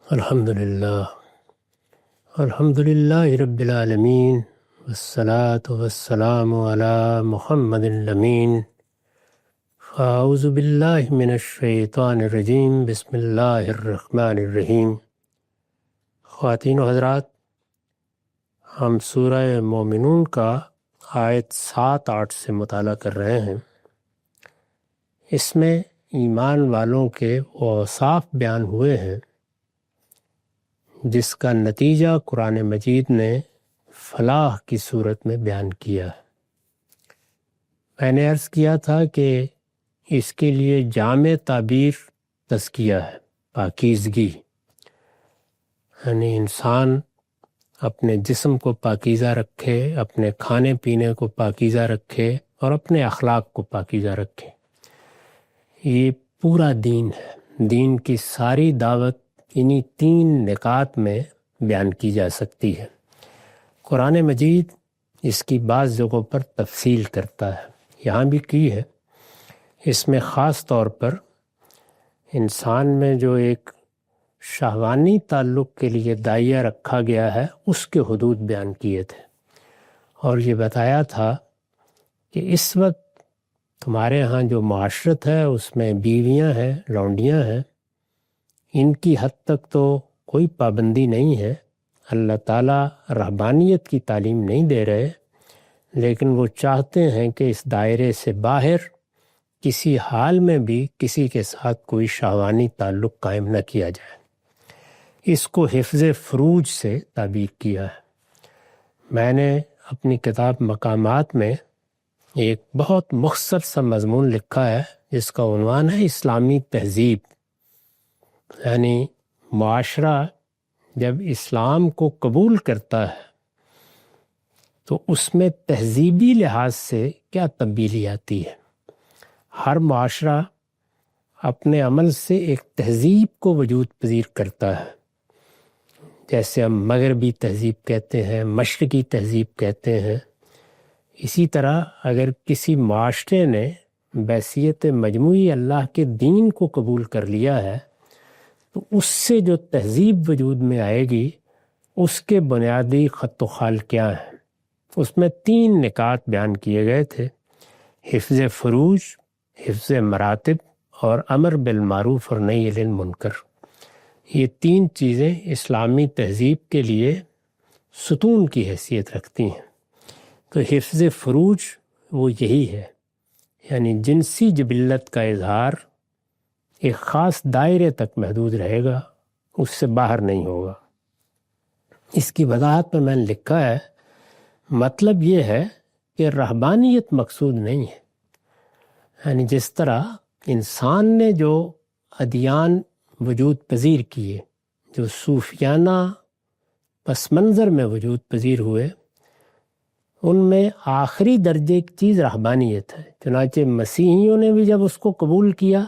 الحمدللہ رب العالمین والصلاة والسلام علی محمد الامین اعوذ باللہ من الشیطان الرجیم بسم اللہ الرحمن الرحیم۔ خواتین و حضرات، ہم سورہ مومنون کا آیت 7-8 سے مطالعہ کر رہے ہیں۔ اس میں ایمان والوں کے اوصاف بیان ہوئے ہیں جس کا نتیجہ قرآن مجید نے فلاح کی صورت میں بیان کیا ہے۔ میں نے عرض کیا تھا کہ اس کے لیے جامع تعبیر تزکیہ ہے، پاکیزگی، یعنی انسان اپنے جسم کو پاکیزہ رکھے، اپنے کھانے پینے کو پاکیزہ رکھے اور اپنے اخلاق کو پاکیزہ رکھے۔ یہ پورا دین ہے۔ دین کی ساری دعوت انہی 3 نکات میں بیان کی جا سکتی ہے۔ قرآن مجید اس کی بعض جگہوں پر تفصیل کرتا ہے، یہاں بھی کی ہے۔ اس میں خاص طور پر انسان میں جو ایک شہوانی تعلق کے لیے داعیہ رکھا گیا ہے اس کے حدود بیان کیے تھے، اور یہ بتایا تھا کہ اس وقت تمہارے ہاں جو معاشرت ہے اس میں بیویاں ہیں، لونڈیاں ہیں، ان کی حد تک تو کوئی پابندی نہیں ہے۔ اللہ تعالیٰ رہبانیت کی تعلیم نہیں دے رہے، لیکن وہ چاہتے ہیں کہ اس دائرے سے باہر کسی حال میں بھی کسی کے ساتھ کوئی شہوانی تعلق قائم نہ کیا جائے۔ اس کو حفظ فروج سے تعبیر کیا ہے۔ میں نے اپنی کتاب مقامات میں ایک بہت مختصر سا مضمون لکھا ہے جس کا عنوان ہے اسلامی تہذیب، یعنی معاشرہ جب اسلام کو قبول کرتا ہے تو اس میں تہذیبی لحاظ سے کیا تبدیلی آتی ہے۔ ہر معاشرہ اپنے عمل سے ایک تہذیب کو وجود پذیر کرتا ہے، جیسے ہم مغربی تہذیب کہتے ہیں، مشرقی تہذیب کہتے ہیں۔ اسی طرح اگر کسی معاشرے نے بحیثیت مجموعی اللہ کے دین کو قبول کر لیا ہے تو اس سے جو تہذیب وجود میں آئے گی اس کے بنیادی خط و خال کیا ہیں۔ اس میں 3 نکات بیان کیے گئے تھے: حفظ فروج، حفظ مراتب اور امر بالمعروف اور نہی عن المنکر۔ یہ 3 چیزیں اسلامی تہذیب کے لیے ستون کی حیثیت رکھتی ہیں۔ تو حفظ فروج وہ یہی ہے، یعنی جنسی جبلت کا اظہار ایک خاص دائرے تک محدود رہے گا، اس سے باہر نہیں ہوگا۔ اس کی وضاحت میں نے لکھا ہے، مطلب یہ ہے کہ رہبانیت مقصود نہیں ہے، یعنی جس طرح انسان نے جو ادیان وجود پذیر کیے، جو صوفیانہ پس منظر میں وجود پذیر ہوئے، ان میں آخری درجے کی چیز رہبانیت ہے۔ چنانچہ مسیحیوں نے بھی جب اس کو قبول کیا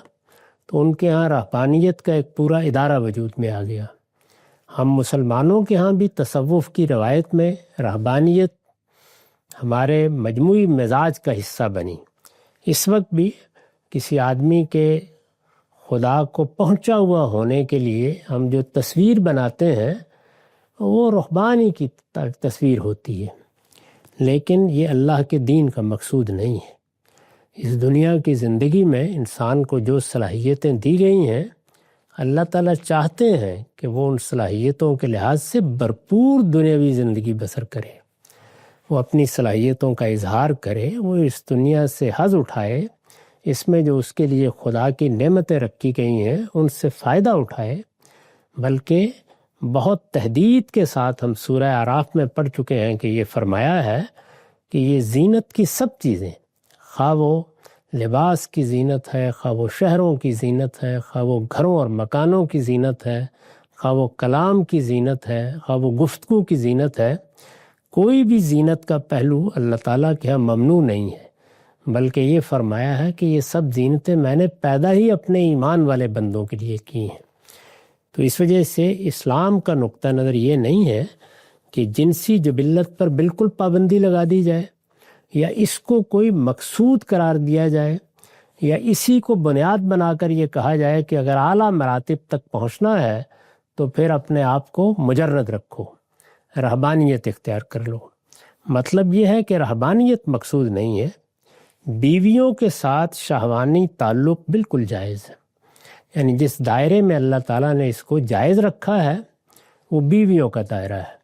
تو ان کے ہاں رہبانیت کا ایک پورا ادارہ وجود میں آ گیا۔ ہم مسلمانوں کے ہاں بھی تصوف کی روایت میں رہبانیت ہمارے مجموعی مزاج کا حصہ بنی۔ اس وقت بھی کسی آدمی کے خدا کو پہنچا ہوا ہونے کے لیے ہم جو تصویر بناتے ہیں وہ رہبانی کی تصویر ہوتی ہے، لیکن یہ اللہ کے دین کا مقصود نہیں ہے۔ اس دنیا کی زندگی میں انسان کو جو صلاحیتیں دی گئی ہیں، اللہ تعالیٰ چاہتے ہیں کہ وہ ان صلاحیتوں کے لحاظ سے بھرپور دنیاوی زندگی بسر کرے، وہ اپنی صلاحیتوں کا اظہار کرے، وہ اس دنیا سے حظ اٹھائے، اس میں جو اس کے لیے خدا کی نعمتیں رکھی گئی ہیں ان سے فائدہ اٹھائے۔ بلکہ بہت تحدید کے ساتھ ہم سورہ اعراف میں پڑھ چکے ہیں کہ یہ فرمایا ہے کہ یہ زینت کی سب چیزیں، خواہ وہ لباس کی زینت ہے، خواہ وہ شہروں کی زینت ہے، خواہ وہ گھروں اور مکانوں کی زینت ہے، خواہ وہ کلام کی زینت ہے، خواہ وہ گفتگو کی زینت ہے، کوئی بھی زینت کا پہلو اللہ تعالیٰ کے ہاں ممنوع نہیں ہے، بلکہ یہ فرمایا ہے کہ یہ سب زینتیں میں نے پیدا ہی اپنے ایمان والے بندوں کے لیے کی ہیں۔ تو اس وجہ سے اسلام کا نقطہ نظر یہ نہیں ہے کہ جنسی جبلت پر بالکل پابندی لگا دی جائے، یا اس کو کوئی مقصود قرار دیا جائے، یا اسی کو بنیاد بنا کر یہ کہا جائے کہ اگر اعلیٰ مراتب تک پہنچنا ہے تو پھر اپنے آپ کو مجرد رکھو، رہبانیت اختیار کر لو۔ مطلب یہ ہے کہ رہبانیت مقصود نہیں ہے، بیویوں کے ساتھ شہوانی تعلق بالکل جائز ہے۔ یعنی جس دائرے میں اللہ تعالیٰ نے اس کو جائز رکھا ہے وہ بیویوں کا دائرہ ہے،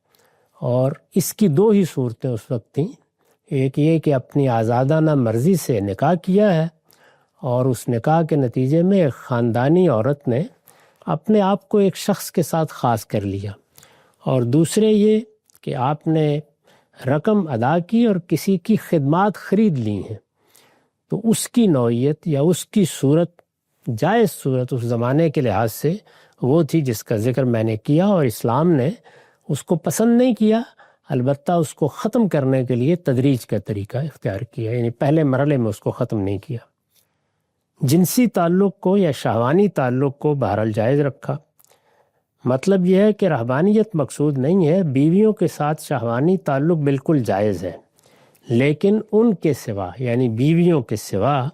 اور اس کی دو ہی صورتیں اس وقت تھیں، ایک یہ کہ اپنی آزادانہ مرضی سے نکاح کیا ہے اور اس نکاح کے نتیجے میں ایک خاندانی عورت نے اپنے آپ کو ایک شخص کے ساتھ خاص کر لیا، اور دوسرے یہ کہ آپ نے رقم ادا کی اور کسی کی خدمات خرید لی ہیں، تو اس کی نوعیت یا اس کی صورت، جائز صورت اس زمانے کے لحاظ سے وہ تھی جس کا ذکر میں نے کیا، اور اسلام نے اس کو پسند نہیں کیا، البتہ اس کو ختم کرنے کے لیے تدریج کا طریقہ اختیار کیا، یعنی پہلے مرحلے میں اس کو ختم نہیں کیا۔ جنسی تعلق کو یا شہوانی تعلق کو بہرحال جائز رکھا۔ مطلب یہ ہے کہ رہبانیت مقصود نہیں ہے، بیویوں کے ساتھ شہوانی تعلق بالکل جائز ہے، لیکن ان کے سوا، یعنی بیویوں کے سوا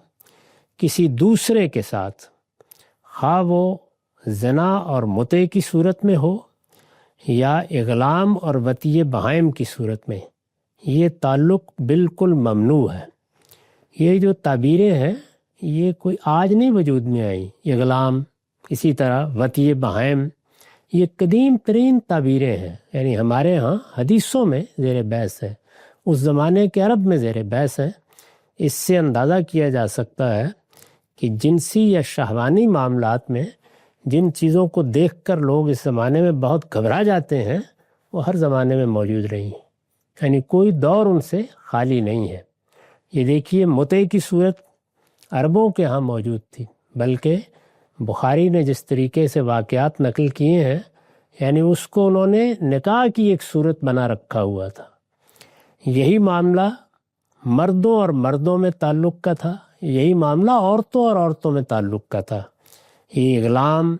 کسی دوسرے کے ساتھ، خواہ وہ زنا اور متع کی صورت میں ہو یا اغلام اور وطیِ بہائم کی صورت میں، یہ تعلق بالکل ممنوع ہے۔ یہ جو تعبیریں ہیں یہ کوئی آج نہیں وجود میں آئیں، اغلام، اسی طرح وطیِ بہائم، یہ قدیم ترین تعبیریں ہیں، یعنی ہمارے ہاں حدیثوں میں زیر بحث ہے، اس زمانے کے عرب میں زیر بحث ہیں۔ اس سے اندازہ کیا جا سکتا ہے کہ جنسی یا شہوانی معاملات میں جن چیزوں کو دیکھ کر لوگ اس زمانے میں بہت گھبرا جاتے ہیں وہ ہر زمانے میں موجود رہی ہیں، یعنی کوئی دور ان سے خالی نہیں ہے۔ یہ دیکھیے متع کی صورت عربوں کے ہاں موجود تھی، بلکہ بخاری نے جس طریقے سے واقعات نقل کیے ہیں، یعنی اس کو انہوں نے نکاح کی ایک صورت بنا رکھا ہوا تھا۔ یہی معاملہ مردوں اور مردوں میں تعلق کا تھا، یہی معاملہ عورتوں اور عورتوں میں تعلق کا تھا۔ یہ اغلام،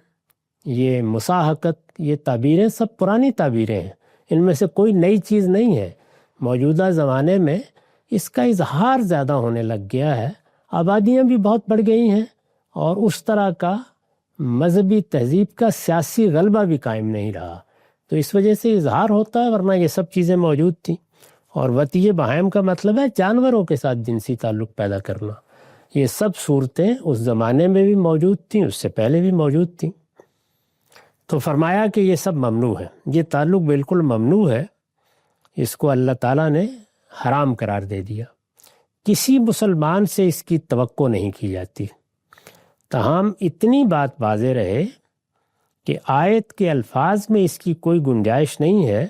یہ مساحقت، یہ تعبیریں سب پرانی تعبیریں ہیں، ان میں سے کوئی نئی چیز نہیں ہے۔ موجودہ زمانے میں اس کا اظہار زیادہ ہونے لگ گیا ہے، آبادیاں بھی بہت بڑھ گئی ہیں، اور اس طرح کا مذہبی تہذیب کا سیاسی غلبہ بھی قائم نہیں رہا، تو اس وجہ سے اظہار ہوتا ہے، ورنہ یہ سب چیزیں موجود تھیں۔ اور وطیِ بہائم کا مطلب ہے جانوروں کے ساتھ جنسی تعلق پیدا کرنا۔ یہ سب صورتیں اس زمانے میں بھی موجود تھیں، اس سے پہلے بھی موجود تھیں۔ تو فرمایا کہ یہ سب ممنوع ہے، یہ تعلق بالکل ممنوع ہے، اس کو اللہ تعالیٰ نے حرام قرار دے دیا۔ کسی مسلمان سے اس کی توقع نہیں کی جاتی، تاہم اتنی بات واضح رہے کہ آیت کے الفاظ میں اس کی کوئی گنجائش نہیں ہے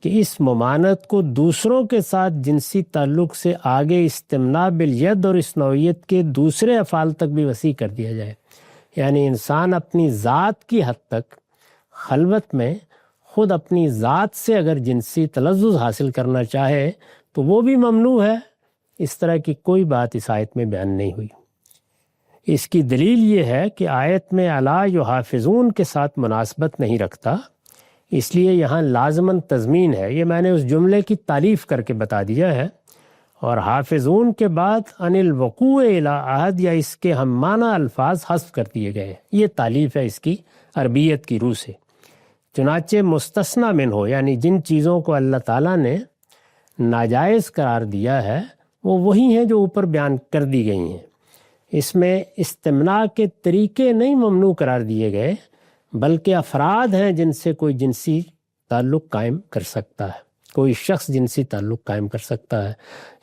کہ اس ممانعت کو دوسروں کے ساتھ جنسی تعلق سے آگے استمناء بالید اور اس نوعیت کے دوسرے افعال تک بھی وسیع کر دیا جائے۔ یعنی انسان اپنی ذات کی حد تک خلوت میں خود اپنی ذات سے اگر جنسی تلذذ حاصل کرنا چاہے تو وہ بھی ممنوع ہے۔ اس طرح کی کوئی بات اس آیت میں بیان نہیں ہوئی۔ اس کی دلیل یہ ہے کہ آیت میں الا یحافظون کے ساتھ مناسبت نہیں رکھتا، اس لیے یہاں لازماً تضمین ہے، یہ میں نے اس جملے کی تعلیف کر کے بتا دیا ہے، اور حافظون کے بعد عن الوقوع الی عہد یا اس کے ہم معنی الفاظ حذف کر دیے گئے، یہ تعلیف ہے اس کی عربیت کی روح سے۔ چنانچہ مستثنی من ہو، یعنی جن چیزوں کو اللہ تعالیٰ نے ناجائز قرار دیا ہے وہ وہی ہیں جو اوپر بیان کر دی گئی ہیں۔ اس میں استمناء کے طریقے نہیں ممنوع قرار دیے گئے، بلکہ افراد ہیں جن سے کوئی جنسی تعلق قائم کر سکتا ہے، کوئی شخص جنسی تعلق قائم کر سکتا ہے۔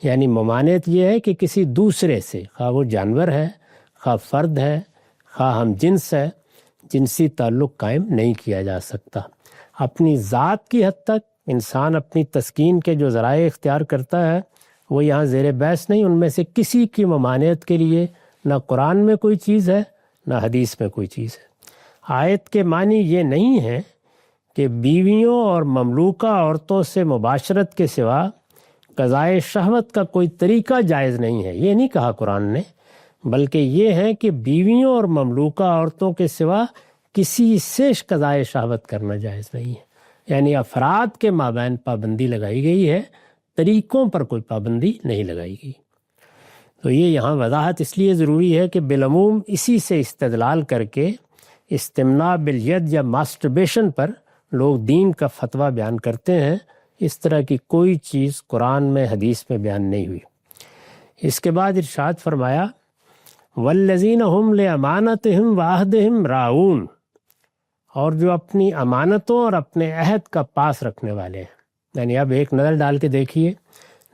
یعنی ممانعت یہ ہے کہ کسی دوسرے سے، خواہ وہ جانور ہے، خواہ فرد ہے، خواہ ہم جنس ہے، جنسی تعلق قائم نہیں کیا جا سکتا۔ اپنی ذات کی حد تک انسان اپنی تسکین کے جو ذرائع اختیار کرتا ہے وہ یہاں زیر بحث نہیں، ان میں سے کسی کی ممانعت کے لیے نہ قرآن میں کوئی چیز ہے نہ حدیث میں کوئی چیز ہے۔ آیت کے معنی یہ نہیں ہے کہ بیویوں اور مملوکہ عورتوں سے مباشرت کے سوا قضائے شہوت کا کوئی طریقہ جائز نہیں ہے، یہ نہیں کہا قرآن نے، بلکہ یہ ہے کہ بیویوں اور مملوکہ عورتوں کے سوا کسی سے قضائے شہوت کرنا جائز نہیں ہے۔ یعنی افراد کے مابین پابندی لگائی گئی ہے، طریقوں پر کوئی پابندی نہیں لگائی گئی۔ تو یہ یہاں وضاحت اس لیے ضروری ہے کہ بالعموم اسی سے استدلال کر کے استمناء بالید یا ماسٹربیشن پر لوگ دین کا فتویٰ بیان کرتے ہیں، اس طرح کی کوئی چیز قرآن میں حدیث میں بیان نہیں ہوئی۔ اس کے بعد ارشاد فرمایا والذین ہم لامانتہم وعہدہم راعون، اور جو اپنی امانتوں اور اپنے عہد کا پاس رکھنے والے ہیں۔ یعنی اب ایک نظر ڈال کے دیکھیے،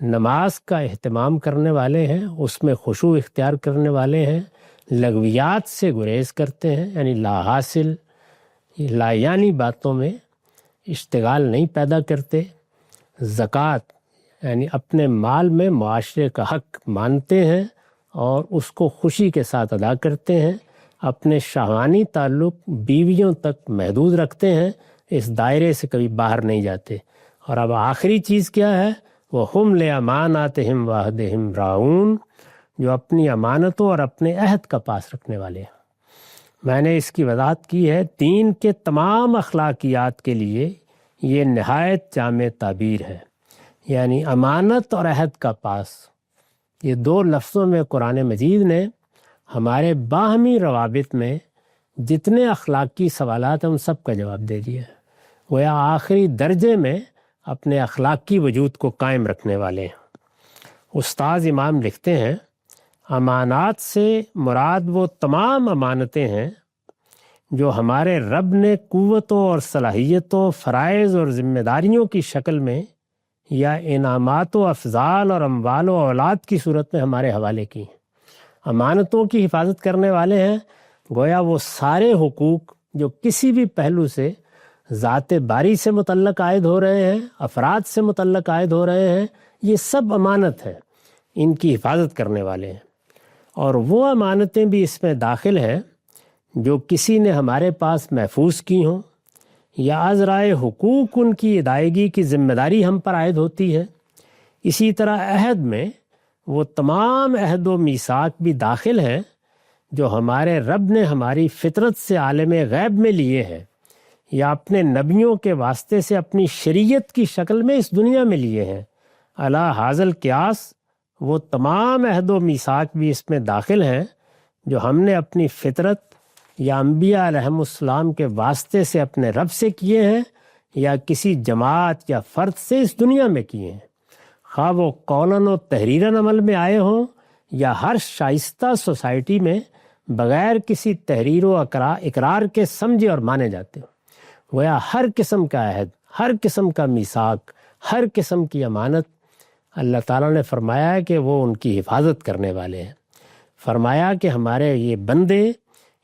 نماز کا اہتمام کرنے والے ہیں، اس میں خشوع اختیار کرنے والے ہیں، لغویات سے گریز کرتے ہیں، یعنی لا حاصل لا یعنی باتوں میں اشتغال نہیں پیدا کرتے، زکوٰۃ یعنی اپنے مال میں معاشرے کا حق مانتے ہیں اور اس کو خوشی کے ساتھ ادا کرتے ہیں، اپنے شہوانی تعلق بیویوں تک محدود رکھتے ہیں، اس دائرے سے کبھی باہر نہیں جاتے۔ اور اب آخری چیز کیا ہے؟ وَهُمْ لِأَمَانَاتِهِمْ وَعَهْدِهِمْ رَاعُونَ، جو اپنی امانتوں اور اپنے عہد کا پاس رکھنے والے ہیں۔ میں نے اس کی وضاحت کی ہے، دین کے تمام اخلاقیات کے لیے یہ نہایت جامع تعبیر ہے، یعنی امانت اور عہد کا پاس۔ یہ دو لفظوں میں قرآن مجید نے ہمارے باہمی روابط میں جتنے اخلاقی سوالات ہیں ان سب کا جواب دے دیا ہے۔ گویا آخری درجے میں اپنے اخلاقی وجود کو قائم رکھنے والے ہیں۔ استاذ امام لکھتے ہیں امانات سے مراد وہ تمام امانتیں ہیں جو ہمارے رب نے قوتوں اور صلاحیتوں، فرائض اور ذمہ داریوں کی شکل میں یا انعامات و افضال اور اموال و اولاد کی صورت میں ہمارے حوالے کی ہیں۔ امانتوں کی حفاظت کرنے والے ہیں، گویا وہ سارے حقوق جو کسی بھی پہلو سے ذات باری سے متعلق عائد ہو رہے ہیں، افراد سے متعلق عائد ہو رہے ہیں، یہ سب امانت ہے، ان کی حفاظت کرنے والے ہیں۔ اور وہ امانتیں بھی اس میں داخل ہیں جو کسی نے ہمارے پاس محفوظ کی ہوں یا ازرائے حقوق ان کی ادائیگی کی ذمہ داری ہم پر عائد ہوتی ہے۔ اسی طرح عہد میں وہ تمام عہد و میثاق بھی داخل ہیں جو ہمارے رب نے ہماری فطرت سے عالم غیب میں لیے ہیں یا اپنے نبیوں کے واسطے سے اپنی شریعت کی شکل میں اس دنیا میں لیے ہیں۔ علی ھذا القیاس وہ تمام عہد و میثاق بھی اس میں داخل ہیں جو ہم نے اپنی فطرت یا انبیاء علیہم السلام کے واسطے سے اپنے رب سے کیے ہیں یا کسی جماعت یا فرد سے اس دنیا میں کیے ہیں، خواہ وہ قولاً و تحریراً عمل میں آئے ہوں یا ہر شائستہ سوسائٹی میں بغیر کسی تحریر و اقرار کے سمجھے اور مانے جاتے ہوں۔ گویا ہر قسم کا عہد، ہر قسم کا میثاق، ہر قسم کی امانت اللہ تعالیٰ نے فرمایا ہے کہ وہ ان کی حفاظت کرنے والے ہیں۔ فرمایا کہ ہمارے یہ بندے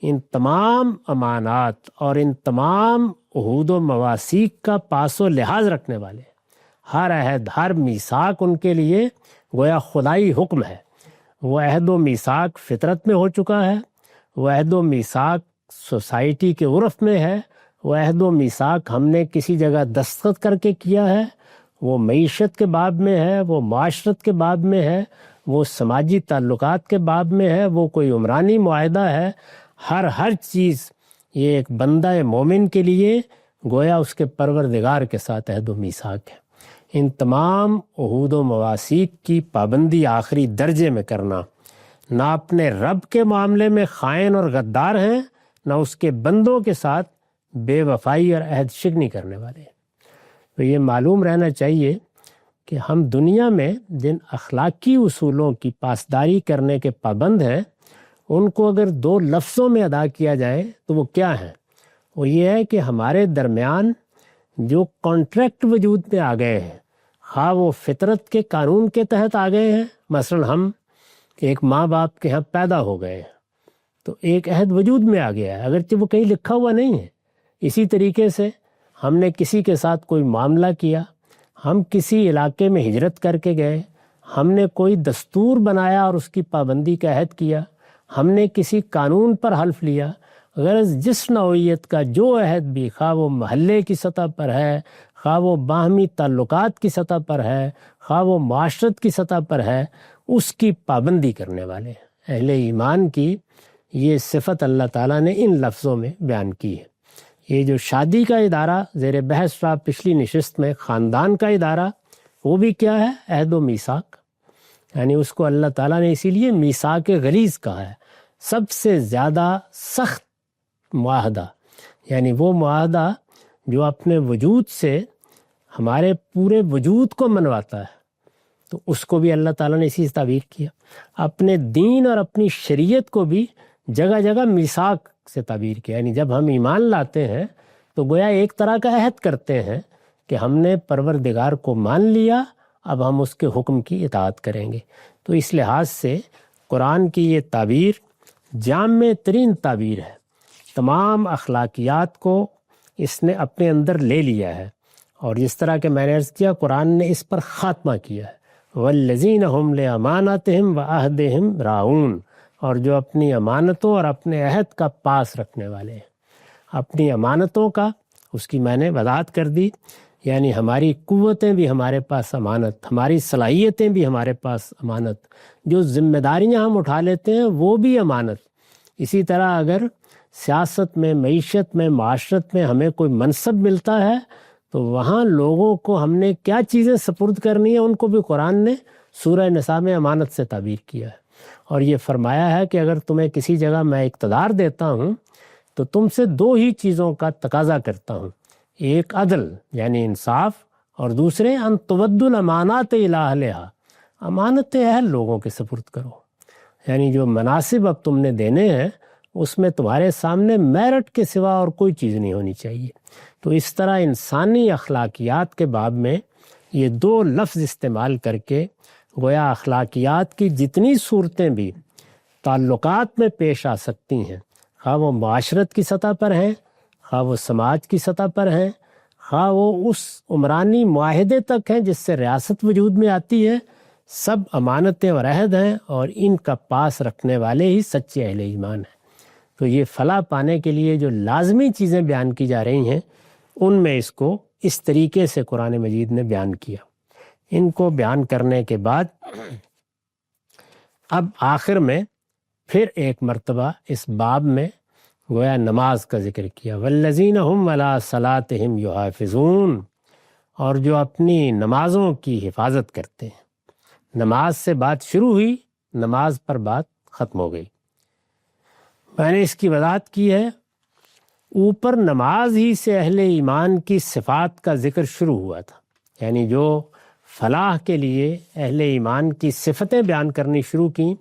ان تمام امانات اور ان تمام عہود و مواثیق کا پاس و لحاظ رکھنے والے ہیں۔ ہر عہد، ہر میثاق ان کے لیے گویا خدائی حکم ہے۔ وہ عہد و میثاق فطرت میں ہو چکا ہے، وہ عہد و میثاق سوسائٹی کے عرف میں ہے، وہ عہد و میثاق ہم نے کسی جگہ دستخط کر کے کیا ہے، وہ معیشت کے باب میں ہے، وہ معاشرت کے باب میں ہے، وہ سماجی تعلقات کے باب میں ہے، وہ کوئی عمرانی معاہدہ ہے۔ ہر چیز یہ ایک بندہ مومن کے لیے گویا اس کے پروردگار کے ساتھ عہد و میثاق ہے۔ ان تمام عہود و مواثیق کی پابندی آخری درجے میں کرنا، نہ اپنے رب کے معاملے میں خائن اور غدار ہیں، نہ اس کے بندوں کے ساتھ بے وفائی اور عہد شکنی کرنے والے ہیں۔ تو یہ معلوم رہنا چاہیے کہ ہم دنیا میں جن اخلاقی اصولوں کی پاسداری کرنے کے پابند ہیں، ان کو اگر دو لفظوں میں ادا کیا جائے تو وہ کیا ہیں؟ وہ یہ ہے کہ ہمارے درمیان جو کانٹریکٹ وجود میں آ گئے ہیں، خواہ وہ فطرت کے قانون کے تحت آ گئے ہیں، مثلا ہم ایک ماں باپ کے ہاں پیدا ہو گئے ہیں تو ایک عہد وجود میں آ گیا ہے، اگرچہ وہ کہیں لکھا ہوا نہیں ہے۔ اسی طریقے سے ہم نے کسی کے ساتھ کوئی معاملہ کیا، ہم کسی علاقے میں ہجرت کر کے گئے، ہم نے کوئی دستور بنایا اور اس کی پابندی کا عہد کیا، ہم نے کسی قانون پر حلف لیا، غرض جس نوعیت کا جو عہد بھی، خواہ وہ محلے کی سطح پر ہے، خواہ وہ باہمی تعلقات کی سطح پر ہے، خواہ وہ معاشرت کی سطح پر ہے، اس کی پابندی کرنے والے ہیں۔ اہل ایمان کی یہ صفت اللہ تعالیٰ نے ان لفظوں میں بیان کی ہے۔ یہ جو شادی کا ادارہ زیر بحث رہا پچھلی نشست میں، خاندان کا ادارہ، وہ بھی کیا ہے؟ عہد و میثاق، یعنی اس کو اللہ تعالیٰ نے اسی لیے میثاق غلیظ کہا ہے۔ سب سے زیادہ سخت معاہدہ، یعنی وہ معاہدہ جو اپنے وجود سے ہمارے پورے وجود کو منواتا ہے، تو اس کو بھی اللہ تعالیٰ نے اسی سے تعبیر کیا۔ اپنے دین اور اپنی شریعت کو بھی جگہ جگہ میثاق سے تعبیر کیا، یعنی جب ہم ایمان لاتے ہیں تو گویا ایک طرح کا عہد کرتے ہیں کہ ہم نے پروردگار کو مان لیا، اب ہم اس کے حکم کی اطاعت کریں گے۔ تو اس لحاظ سے قرآن کی یہ تعبیر جامع ترین تعبیر ہے، تمام اخلاقیات کو اس نے اپنے اندر لے لیا ہے، اور جس طرح کہ میں نے عرض کیا قرآن نے اس پر خاتمہ کیا ہے، والذین هم لاماناتہم وعہدہم راعون، اور جو اپنی امانتوں اور اپنے عہد کا پاس رکھنے والے ہیں۔ اپنی امانتوں کا اس کی میں نے وضاحت کر دی، یعنی ہماری قوتیں بھی ہمارے پاس امانت، ہماری صلاحیتیں بھی ہمارے پاس امانت، جو ذمہ داریاں ہم اٹھا لیتے ہیں وہ بھی امانت۔ اسی طرح اگر سیاست میں، معیشت میں، معاشرت میں ہمیں کوئی منصب ملتا ہے تو وہاں لوگوں کو ہم نے کیا چیزیں سپرد کرنی ہیں ان کو بھی قرآن نے سورہ نساء میں امانت سے تعبیر کیا ہے، اور یہ فرمایا ہے کہ اگر تمہیں کسی جگہ میں اقتدار دیتا ہوں تو تم سے دو ہی چیزوں کا تقاضا کرتا ہوں، ایک عدل یعنی انصاف، اور دوسرے ان تودوا الامانات الی اہلہا، امانتیں اہل لوگوں کے سپرد کرو، یعنی جو مناصب اب تم نے دینے ہیں اس میں تمہارے سامنے میرٹ کے سوا اور کوئی چیز نہیں ہونی چاہیے۔ تو اس طرح انسانی اخلاقیات کے باب میں یہ دو لفظ استعمال کر کے گویا اخلاقیات کی جتنی صورتیں بھی تعلقات میں پیش آ سکتی ہیں، خواہ وہ معاشرت کی سطح پر ہیں، خواہ وہ سماج کی سطح پر ہیں، خواہ وہ اس عمرانی معاہدے تک ہیں جس سے ریاست وجود میں آتی ہے، سب امانتیں اور عہد ہیں، اور ان کا پاس رکھنے والے ہی سچے اہل ایمان ہیں۔ تو یہ فلاح پانے کے لیے جو لازمی چیزیں بیان کی جا رہی ہیں ان میں اس کو اس طریقے سے قرآن مجید نے بیان کیا۔ ان کو بیان کرنے کے بعد اب آخر میں پھر ایک مرتبہ اس باب میں گویا نماز کا ذکر کیا، والذین هم علی صلاتہم یحافظون، اور جو اپنی نمازوں کی حفاظت کرتے ہیں۔ نماز سے بات شروع ہوئی، نماز پر بات ختم ہو گئی۔ میں نے اس کی وضاحت کی ہے، اوپر نماز ہی سے اہل ایمان کی صفات کا ذکر شروع ہوا تھا، یعنی جو فلاح کے لیے اہل ایمان کی صفتیں بیان کرنی شروع کیں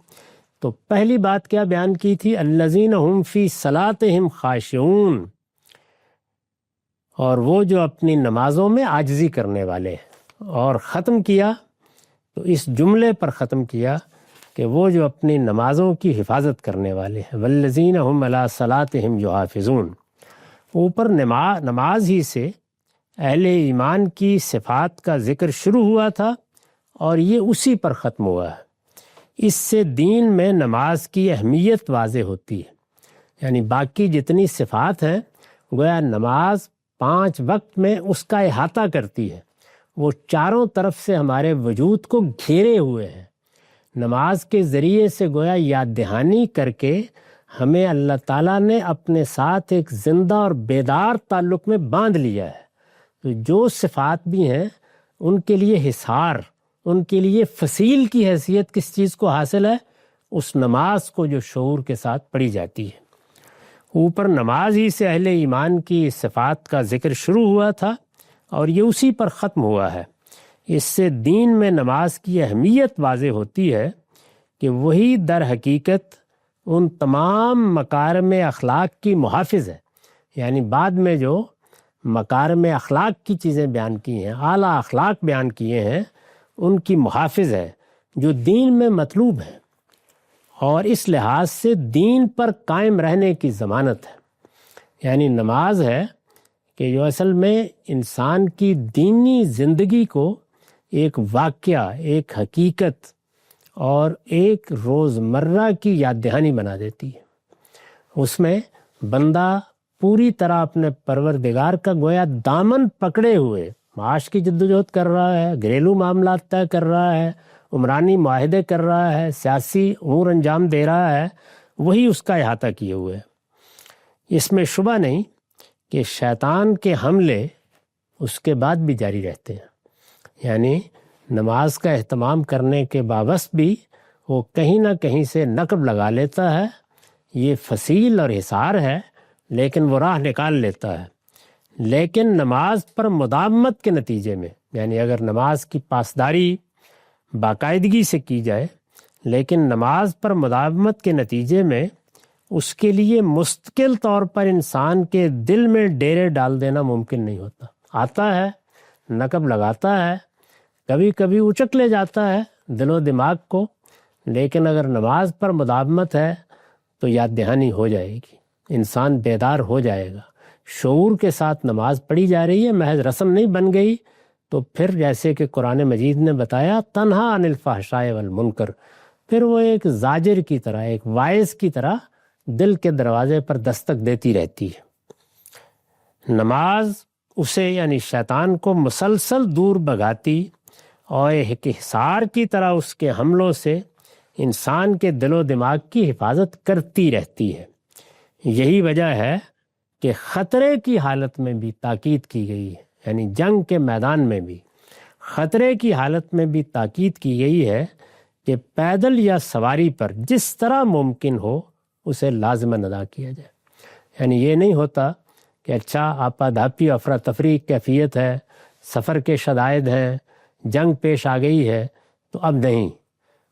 تو پہلی بات کیا بیان کی تھی؟ الذین هم فی صلاتہم خاشعون، اور وہ جو اپنی نمازوں میں عاجزی کرنے والے ہیں، اور ختم کیا تو اس جملے پر ختم کیا کہ وہ جو اپنی نمازوں کی حفاظت کرنے والے ہیں، والذین هم علی صلاتہم یحافظون۔ اوپر نماز ہی سے اہل ایمان کی صفات کا ذکر شروع ہوا تھا، اور یہ اسی پر ختم ہوا ہے۔ اس سے دین میں نماز کی اہمیت واضح ہوتی ہے، یعنی باقی جتنی صفات ہیں گویا نماز 5 وقت میں اس کا احاطہ کرتی ہے، وہ چاروں طرف سے ہمارے وجود کو گھیرے ہوئے ہیں۔ نماز کے ذریعے سے گویا یاد دہانی کر کے ہمیں اللہ تعالیٰ نے اپنے ساتھ ایک زندہ اور بیدار تعلق میں باندھ لیا ہے۔ تو جو صفات بھی ہیں ان کے لیے حصار، ان کے لیے فصیل کی حیثیت کس چیز کو حاصل ہے؟ اس نماز کو جو شعور کے ساتھ پڑھی جاتی ہے۔ اوپر نماز ہی سے اہل ایمان کی صفات کا ذکر شروع ہوا تھا، اور یہ اسی پر ختم ہوا ہے۔ اس سے دین میں نماز کی اہمیت واضح ہوتی ہے کہ وہی در حقیقت ان تمام مکارم اخلاق کی محافظ ہے، یعنی بعد میں جو مکارم اخلاق کی چیزیں بیان کی ہیں، اعلیٰ اخلاق بیان کیے ہیں، ان کی محافظ ہے جو دین میں مطلوب ہے، اور اس لحاظ سے دین پر قائم رہنے کی ضمانت ہے۔ یعنی نماز ہے کہ جو اصل میں انسان کی دینی زندگی کو ایک واقعہ، ایک حقیقت اور ایک روزمرہ کی یاد دہانی بنا دیتی ہے۔ اس میں بندہ پوری طرح اپنے پروردگار کا گویا دامن پکڑے ہوئے معاش کی جدوجہد کر رہا ہے، گھریلو معاملات طے کر رہا ہے، عمرانی معاہدے کر رہا ہے، سیاسی امور انجام دے رہا ہے، وہی اس کا احاطہ کیے ہوئے ہے۔ اس میں شبہ نہیں کہ شیطان کے حملے اس کے بعد بھی جاری رہتے ہیں، یعنی نماز کا اہتمام کرنے کے باوجود بھی وہ کہیں نہ کہیں سے نقب لگا لیتا ہے۔ یہ فصیل اور حصار ہے، لیکن وہ راہ نکال لیتا ہے۔ لیکن نماز پر مداومت کے نتیجے میں، یعنی اگر نماز کی پاسداری باقاعدگی سے کی جائے، لیکن نماز پر مداومت کے نتیجے میں اس کے لیے مستقل طور پر انسان کے دل میں ڈیرے ڈال دینا ممکن نہیں ہوتا۔ آتا ہے، نقب لگاتا ہے، کبھی کبھی اچک لے جاتا ہے دل و دماغ کو، لیکن اگر نماز پر مداومت ہے تو یاد دہانی ہو جائے گی، انسان بیدار ہو جائے گا، شعور کے ساتھ نماز پڑھی جا رہی ہے، محض رسم نہیں بن گئی، تو پھر جیسے کہ قرآن مجید نے بتایا تنہا عن الفحشاء والمنکر، پھر وہ ایک زاجر کی طرح، ایک واعظ کی طرح دل کے دروازے پر دستک دیتی رہتی ہے۔ نماز اسے یعنی شیطان کو مسلسل دور بھگاتی اور ایک حصار کی طرح اس کے حملوں سے انسان کے دل و دماغ کی حفاظت کرتی رہتی ہے۔ یہی وجہ ہے کہ خطرے کی حالت میں بھی تاکید کی گئی ہے، یعنی جنگ کے میدان میں بھی خطرے کی حالت میں بھی تاکید کی گئی ہے کہ پیدل یا سواری پر جس طرح ممکن ہو اسے لازماً ادا کیا جائے۔ یعنی یہ نہیں ہوتا کہ اچھا آپا دھاپی افراتفری کیفیت ہے، سفر کے شدائد ہیں، جنگ پیش آ گئی ہے تو اب نہیں،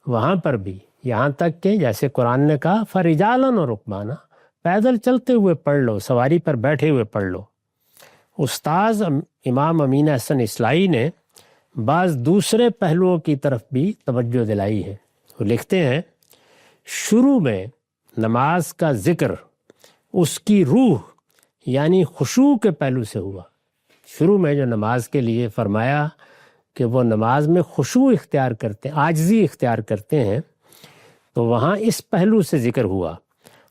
وہاں پر بھی یہاں تک کہ جیسے قرآن نے کہا فرجالن و رکبانا، پیدل چلتے ہوئے پڑھ لو، سواری پر بیٹھے ہوئے پڑھ لو۔ استاذ امام امین احسن اصلاحی نے بعض دوسرے پہلوؤں کی طرف بھی توجہ دلائی ہے۔ وہ لکھتے ہیں شروع میں نماز کا ذکر اس کی روح یعنی خشوع کے پہلو سے ہوا۔ شروع میں جو نماز کے لیے فرمایا کہ وہ نماز میں خشوع اختیار کرتے ہیں، عاجزی اختیار کرتے ہیں، تو وہاں اس پہلو سے ذکر ہوا،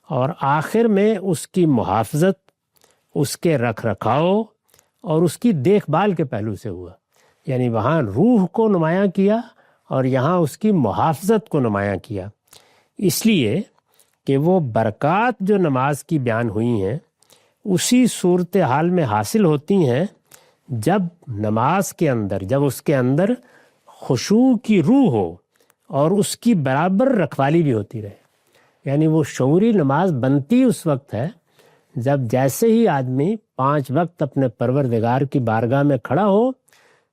اور آخر میں اس کی محافظت، اس کے رکھ رکھاؤ اور اس کی دیکھ بھال کے پہلو سے ہوا۔ یعنی وہاں روح کو نمایاں کیا اور یہاں اس کی محافظت کو نمایاں کیا، اس لیے کہ وہ برکات جو نماز کی بیان ہوئی ہیں اسی صورتحال میں حاصل ہوتی ہیں جب نماز کے اندر، جب اس کے اندر خشوع کی روح ہو اور اس کی برابر رکھوالی بھی ہوتی رہے۔ یعنی وہ شعوری نماز بنتی اس وقت ہے جب جیسے ہی آدمی 5 وقت اپنے پروردگار کی بارگاہ میں کھڑا ہو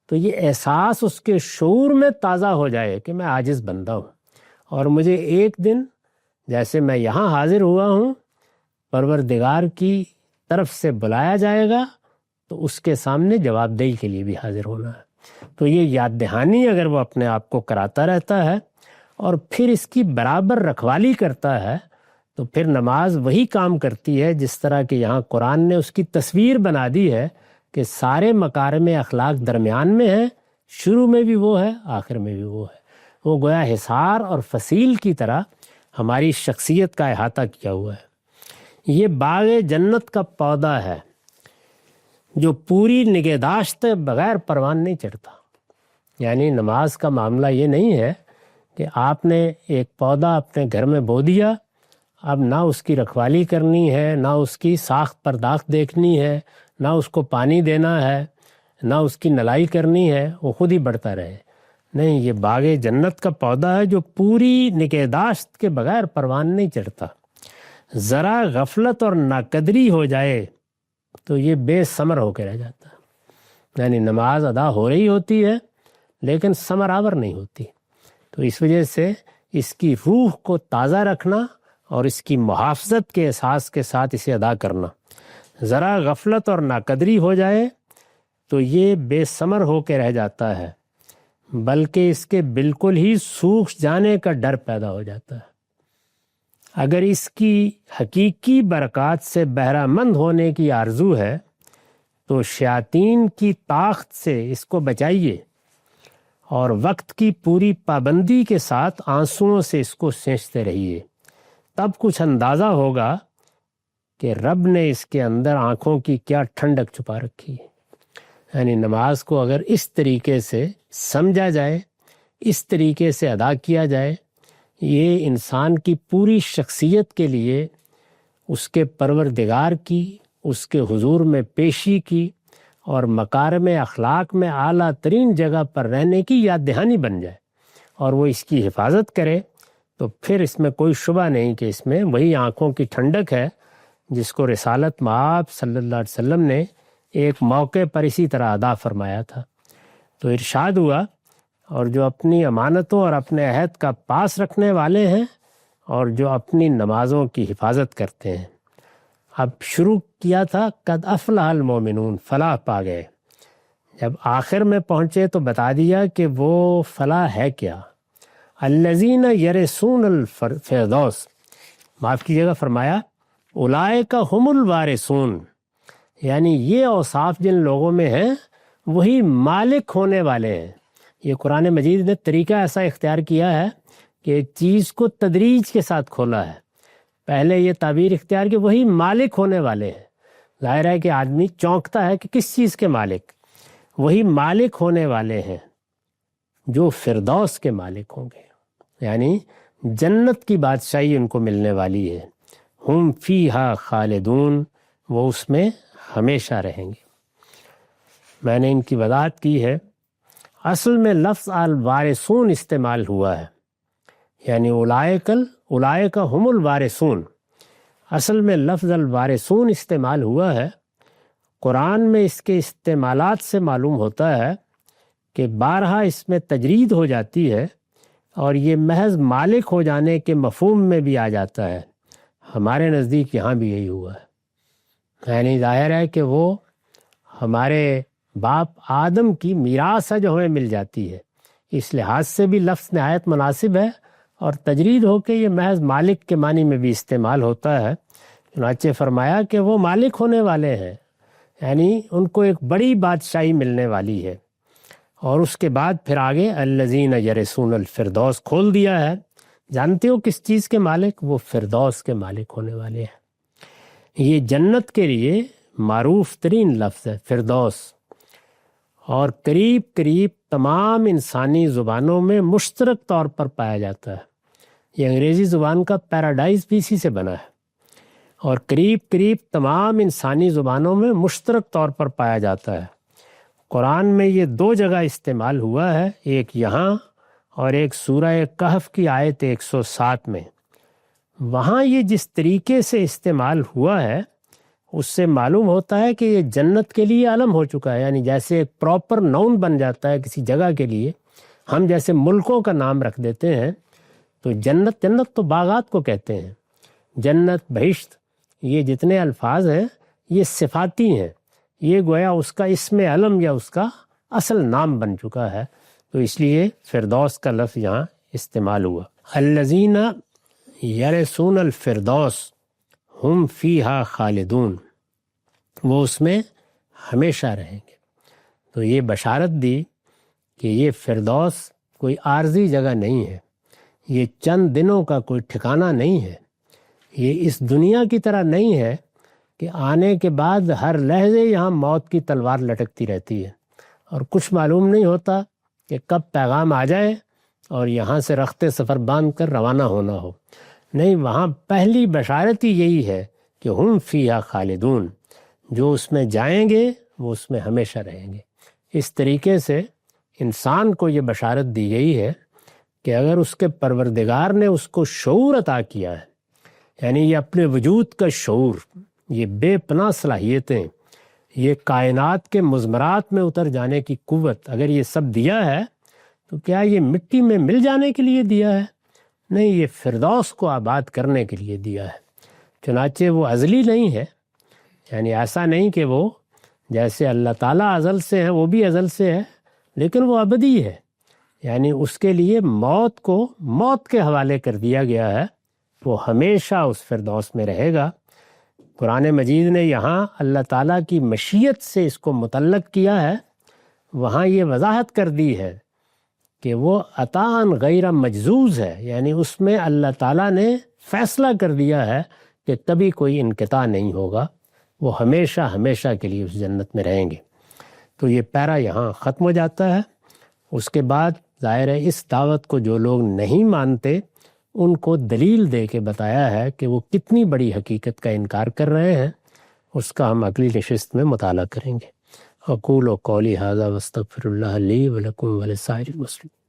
تو یہ احساس اس کے شعور میں تازہ ہو جائے کہ میں عاجز بندہ ہوں، اور مجھے ایک دن جیسے میں یہاں حاضر ہوا ہوں پروردگار کی طرف سے بلایا جائے گا تو اس کے سامنے جواب دہی کے لیے بھی حاضر ہونا ہے۔ تو یہ یاد دہانی اگر وہ اپنے آپ کو کراتا رہتا ہے اور پھر اس کی برابر رکھوالی کرتا ہے تو پھر نماز وہی کام کرتی ہے جس طرح کہ یہاں قرآن نے اس کی تصویر بنا دی ہے کہ سارے مکارم اخلاق درمیان میں ہیں، شروع میں بھی وہ ہے، آخر میں بھی وہ ہے۔ وہ گویا حصار اور فصیل کی طرح ہماری شخصیت کا احاطہ کیا ہوا ہے۔ یہ باغ جنت کا پودا ہے جو پوری نگہداشت بغیر پروان نہیں چڑھتا۔ یعنی نماز کا معاملہ یہ نہیں ہے کہ آپ نے ایک پودا اپنے گھر میں بو دیا، اب نہ اس کی رکھوالی کرنی ہے، نہ اس کی ساخت پرداخت دیکھنی ہے، نہ اس کو پانی دینا ہے، نہ اس کی نلائی کرنی ہے، وہ خود ہی بڑھتا رہے۔ نہیں، یہ باغ جنت کا پودا ہے جو پوری نگہداشت کے بغیر پروان نہیں چڑھتا۔ ذرا غفلت اور ناقدری ہو جائے تو یہ بے ثمر ہو کے رہ جاتا ہے۔ یعنی نماز ادا ہو رہی ہوتی ہے لیکن ثمر آور نہیں ہوتی۔ تو اس وجہ سے اس کی روح کو تازہ رکھنا اور اس کی محافظت کے احساس کے ساتھ اسے ادا کرنا۔ ذرا غفلت اور ناقدری ہو جائے تو یہ بے ثمر ہو کے رہ جاتا ہے، بلکہ اس کے بالکل ہی سوکھ جانے کا ڈر پیدا ہو جاتا ہے۔ اگر اس کی حقیقی برکات سے بہرہ مند ہونے کی آرزو ہے تو شیاطین کی طاقت سے اس کو بچائیے اور وقت کی پوری پابندی کے ساتھ آنسوؤں سے اس کو سینچتے رہیے، تب کچھ اندازہ ہوگا کہ رب نے اس کے اندر آنکھوں کی کیا ٹھنڈک چھپا رکھی ہے۔ یعنی نماز کو اگر اس طریقے سے سمجھا جائے، اس طریقے سے ادا کیا جائے، یہ انسان کی پوری شخصیت کے لیے اس کے پروردگار کی، اس کے حضور میں پیشی کی اور مکارم اخلاق میں اعلیٰ ترین جگہ پر رہنے کی یاد دہانی بن جائے اور وہ اس کی حفاظت کرے، تو پھر اس میں کوئی شبہ نہیں کہ اس میں وہی آنکھوں کی ٹھنڈک ہے جس کو رسالت مآب صلی اللہ علیہ وسلم نے ایک موقع پر اسی طرح ادا فرمایا تھا۔ تو ارشاد ہوا، اور جو اپنی امانتوں اور اپنے عہد کا پاس رکھنے والے ہیں اور جو اپنی نمازوں کی حفاظت کرتے ہیں۔ اب شروع کیا تھا قد افلح المومنون، فلاح پا گئے۔ جب آخر میں پہنچے تو بتا دیا کہ وہ فلاح ہے کیا۔ الذین یرثون الفردوس، معاف کیجیے گا، فرمایا اولئک ھم الوارثون، یعنی یہ اوصاف جن لوگوں میں ہیں وہی مالک ہونے والے ہیں۔ یہ قرآن مجید نے طریقہ ایسا اختیار کیا ہے کہ ایک چیز کو تدریج کے ساتھ کھولا ہے۔ پہلے یہ تعبیر اختیار کہ وہی مالک ہونے والے ہیں۔ ظاہر ہے کہ آدمی چونکتا ہے کہ کس چیز کے مالک، وہی مالک ہونے والے ہیں جو فردوس کے مالک ہوں گے، یعنی جنت کی بادشاہی ان کو ملنے والی ہے۔ ہم فیہا خالدون، وہ اس میں ہمیشہ رہیں گے۔ میں نے ان کی وضاحت کی ہے۔ اصل میں لفظ الوارثون استعمال ہوا ہے، یعنی اولئک ھم الوارثون۔ اصل میں لفظ الوارثون استعمال ہوا ہے۔ قرآن میں اس کے استعمالات سے معلوم ہوتا ہے کہ بارہا اس میں تجرید ہو جاتی ہے اور یہ محض مالک ہو جانے کے مفہوم میں بھی آ جاتا ہے۔ ہمارے نزدیک یہاں بھی یہی ہوا ہے، یعنی ظاہر ہے کہ وہ ہمارے باپ آدم کی میراث ہے جو ہمیں مل جاتی ہے، اس لحاظ سے بھی لفظ نہایت مناسب ہے، اور تجرید ہو کے یہ محض مالک کے معنی میں بھی استعمال ہوتا ہے۔ چنانچہ فرمایا کہ وہ مالک ہونے والے ہیں، یعنی ان کو ایک بڑی بادشاہی ملنے والی ہے۔ اور اس کے بعد پھر آگے الذین یرثون الفردوس کھول دیا ہے۔ جانتے ہو کس چیز کے مالک؟ وہ فردوس کے مالک ہونے والے ہیں۔ یہ جنت کے لیے معروف ترین لفظ ہے فردوس، اور قریب قریب تمام انسانی زبانوں میں مشترک طور پر پایا جاتا ہے۔ یہ انگریزی زبان کا پیراڈائز بھی اسی سے بنا ہے، اور قریب قریب تمام انسانی زبانوں میں مشترک طور پر پایا جاتا ہے۔ قرآن میں یہ دو جگہ استعمال ہوا ہے، ایک یہاں اور ایک سورہ کہف کی آیت 107 میں۔ وہاں یہ جس طریقے سے استعمال ہوا ہے اس سے معلوم ہوتا ہے کہ یہ جنت کے لیے علم ہو چکا ہے، یعنی جیسے ایک پراپر ناؤن بن جاتا ہے کسی جگہ کے لیے۔ ہم جیسے ملکوں کا نام رکھ دیتے ہیں، تو جنت تو باغات کو کہتے ہیں، جنت، بہشت، یہ جتنے الفاظ ہیں یہ صفاتی ہیں، یہ گویا اس کا اسم علم یا اس کا اصل نام بن چکا ہے، تو اس لیے فردوس کا لفظ یہاں استعمال ہوا۔ الذین یرثون الفردوس ہم فیہا خالدون، وہ اس میں ہمیشہ رہیں گے۔ تو یہ بشارت دی کہ یہ فردوس کوئی عارضی جگہ نہیں ہے، یہ چند دنوں کا کوئی ٹھکانہ نہیں ہے، یہ اس دنیا کی طرح نہیں ہے کہ آنے کے بعد ہر لحظے یہاں موت کی تلوار لٹکتی رہتی ہے اور کچھ معلوم نہیں ہوتا کہ کب پیغام آ جائے اور یہاں سے رخت سفر باندھ کر روانہ ہونا ہو۔ نہیں، وہاں پہلی بشارت ہی یہی ہے کہ ہم فیہا خالدون، جو اس میں جائیں گے وہ اس میں ہمیشہ رہیں گے۔ اس طریقے سے انسان کو یہ بشارت دی گئی ہے کہ اگر اس کے پروردگار نے اس کو شعور عطا کیا ہے، یعنی یہ اپنے وجود کا شعور، یہ بے پناہ صلاحیتیں، یہ کائنات کے مضمرات میں اتر جانے کی قوت، اگر یہ سب دیا ہے تو کیا یہ مٹی میں مل جانے کے لیے دیا ہے؟ نہیں، یہ فردوس کو آباد کرنے کے لیے دیا ہے۔ چنانچہ وہ ازلی نہیں ہے، یعنی ایسا نہیں کہ وہ جیسے اللہ تعالیٰ ازل سے ہے وہ بھی ازل سے ہے، لیکن وہ ابدی ہے، یعنی اس کے لیے موت کو موت کے حوالے کر دیا گیا ہے، وہ ہمیشہ اس فردوس میں رہے گا۔ قرآن مجید نے یہاں اللہ تعالیٰ کی مشیت سے اس کو متعلق کیا ہے، وہاں یہ وضاحت کر دی ہے کہ وہ عطاً غیر مجزوز ہے، یعنی اس میں اللہ تعالیٰ نے فیصلہ کر دیا ہے کہ کبھی کوئی انقطاع نہیں ہوگا، وہ ہمیشہ ہمیشہ کے لیے اس جنت میں رہیں گے۔ تو یہ پیرا یہاں ختم ہو جاتا ہے۔ اس کے بعد ظاہر ہے اس دعوت کو جو لوگ نہیں مانتے ان کو دلیل دے کے بتایا ہے کہ وہ کتنی بڑی حقیقت کا انکار کر رہے ہیں، اس کا ہم اگلی نشست میں مطالعہ کریں گے۔ اقول قولی ھذا واستغفر اللہ لی ولکم ولسائر المسلمین۔